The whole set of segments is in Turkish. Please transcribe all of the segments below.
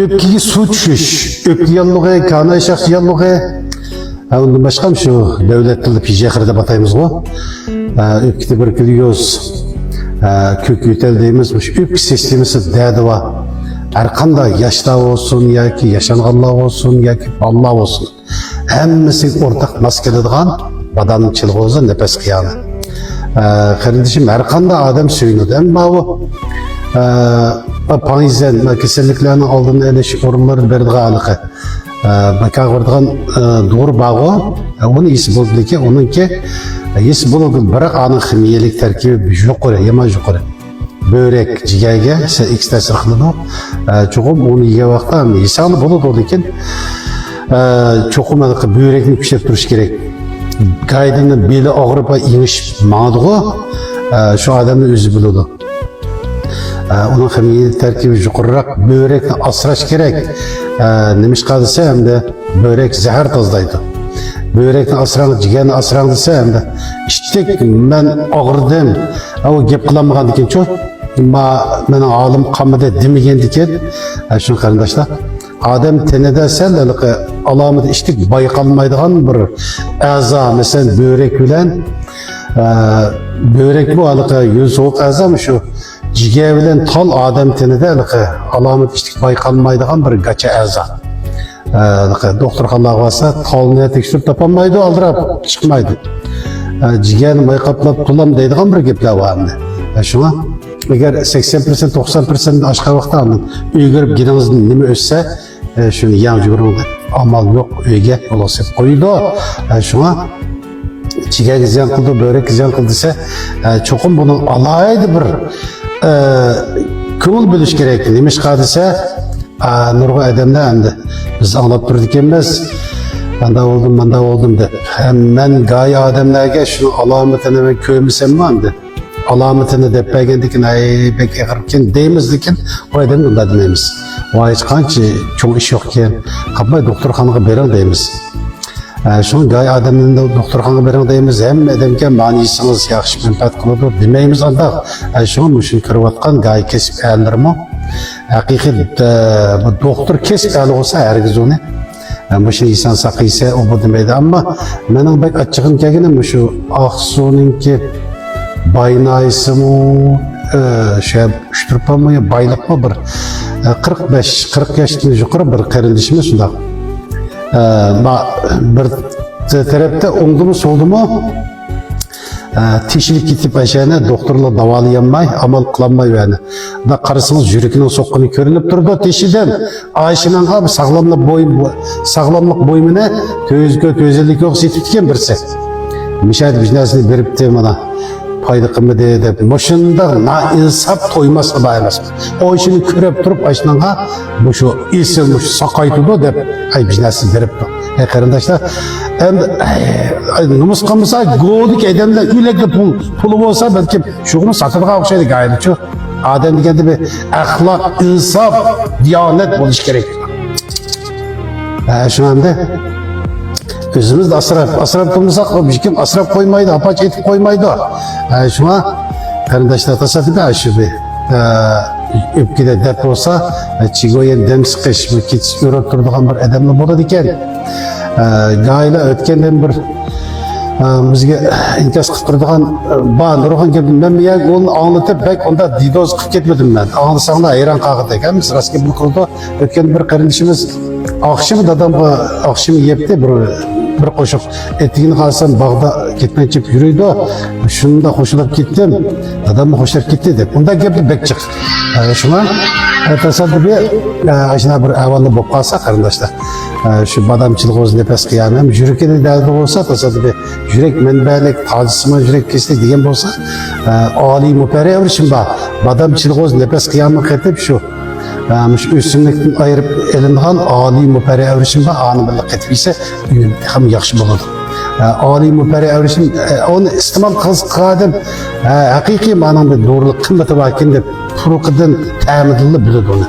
Öpkigi suv tushish, öpki yallig'i, kana shaqchi yallig'i, undan boshqa shu davlat tilida pijaqir deb ataymizku. Öpki tuberkulyoz, ko'k yo'tal deymiz. Shu öpki sistemasi da'diva har qanday yoshda bo'lsin yoki yashanganlar bo'lsin yoki bolalar bo'lsin, hammasi o'rtaq mos keladigan badamning chilg'ozi nafas qiyani. Qarindishim har qanday odam suyunadi, ammo bu payizden, kasalliklarning oldini olish o'rinlari beradigan aniqi. Bakaq beradigan doğru bağı, onu esi bo'ldiki, onunki esi bo'ladi, biroq aniq ximiyalik tarkibi yuqori, yomon yuqori. Börek jigarga X ta'sir qiladi. Cho'qim uni yegan vaqtda yesani bo'ladi, lekin cho'qim börekni pishirib turish kerak. Qaydini beli og'rib ingishib ma'digu, shu odamning o'zi biladi. Onun ximiyalik tarkibi yuqoriroq, börekni asrash kerak. Nima ish qilsa hamda börek zahar tozlaydi. Börekni asrang, jigarni asrang desa hamda ishtik men og'irdim. O gap qilamagan ekan-ku. Meni olim qamida demagan ekan. Shu qarindoshlar, odam tanida sallaliq alomat ishtik bayqalmaydigan bir a'zo, masalan börek bilan börek bu aliq yo'l sovuq a'zomi shu jigar bilan tol odam tanida alomat ishtik bayqalmaydigan bir gacha a'zo. Doktorxonaga borsa tolni tekshirib topolmaydi, aldirab chiqmaydi. Jigarni bayqaplab tulam deydigan bir gaplar bor. Shuna agar 80% 90% oshgan vaqtda o'ygirib giningizda nima o'ssa, shuni yam yuguring. Amal yo'q, uyga olosib qo'ydi. Shuna jigarga ziyon qildi, börekka ziyon qildi desa, cho'qim buni alaydi bir ko'ngil bo'lish kerak. Nima ish qilsa, nurg'a odamlar endi biz anglab turdik emas. Manda oldum deb. Men g'oya odamlarga shu alomatini men ko'rmasam endi. Alomatini deb bergandikin, ay bek ag'irkin deymiz, lekin u odamni unday demaymiz. Voy hech qancha cho'ng ish yo'q ekan, qapmay doktorxonaga bering deymiz. Shu g'oya odamni doktorxonaga bering deymiz. Hamma odamga ma'nisingiz yaxshi manfaat qiladi demaymiz anda. Shuni kirayotgan g'oya kesib aldirmi? Haqiqiy bu doktor kesib ali olsa hargiz uni bu inson saqiysa u bu demaydi. Ammo mening bek achchig'im kelgani shu Oqsuninki baynayisimi shu ushtirpami bayliqmi bir 45-40 yoshdan yuqori bir qarindishimiz shunda. Bir tarafda o'ngdimi so'ldimi teshilib ketib ashana doktorlar davolayolmay, amal qilolmay yani. Da qarasangiz yuragining so'qqini ko'rinib turdi teshidan. Ayshinanqa sog'lomlik bo'ymini ko'zlik yo'q setib ketgan birsi. Mishad biznasini beribdi mana. Payda qilmadi deb. Moshunda insaf to'ymasa emas. Oyshini ko'rib turib ayshinanqa bu shu esilmiş saqaytidi deb ay biznasini beribdi. Qarindoshlar, endi numus qilmasa go'lik odamlar uylarda puli bo'lsa balki shuni sotadigan o'xshaydi g'ayrichi. Odam deganda bir axloq, insof, diyonat bo'lish kerak. Shunda o'zimizni asrab qilmasak, hech kim asrab qo'ymaydi, apaç etib qo'ymaydi. Shuna qarindoshlar tasodifan shu öpkide dep olsa, çigoyen dem sıkış, ketiş örüp turduğun bir adamla bo'ladi ekan. Gayla ötkenden bir bizga inkas qilib turadigan bor nurg'un gap. Men bu yer onu anlatıp bek onda didoz qilib ketmadim men. Anlasanglar hayron qolgan ekanmiz. Rostga bu qildi. Ötken bir qarindishimiz oqshim dadam oqshim yebdi bir qo'shiq etigini qarasam bog'da ketmanchi yuriydi. Shunda qo'shilib ketdim. Dadamni qo'shilib ketdi deb. Unda gapni bek chiq. Shuna tasoddifiy ashuna bir avvalda bo'lib qolsa qarindoshlar. Şu badamçılık olsun nefes kıyamam. Yürekte de derdi olsa tasodifiy yürek menbalik, tacısıma yürek kestik diyen olsa Ali müpere evrişim var. Badamçılık olsun nefes kıyamam ketip şu üstünlükten ayırıp elinden Ali müpere evrişim var. Anı billik ketip ise hem yakşı bulundu. Ali müpere evrişim onu istimal kıldım. Hakiki manamda doğruluk kıymeti varken de furukiden teminli bildi onu.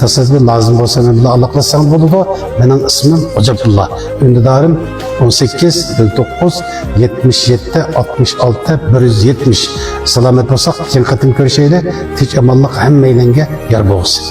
Tasavvur lazım olsa ben Allah'lasam buldu. Benim ismim Hocabullah. Ünlüdarım 18 19 77 66 170. Selamet olsak, sen katın körşeyle, tek amallık hem meylenge yer boğusun.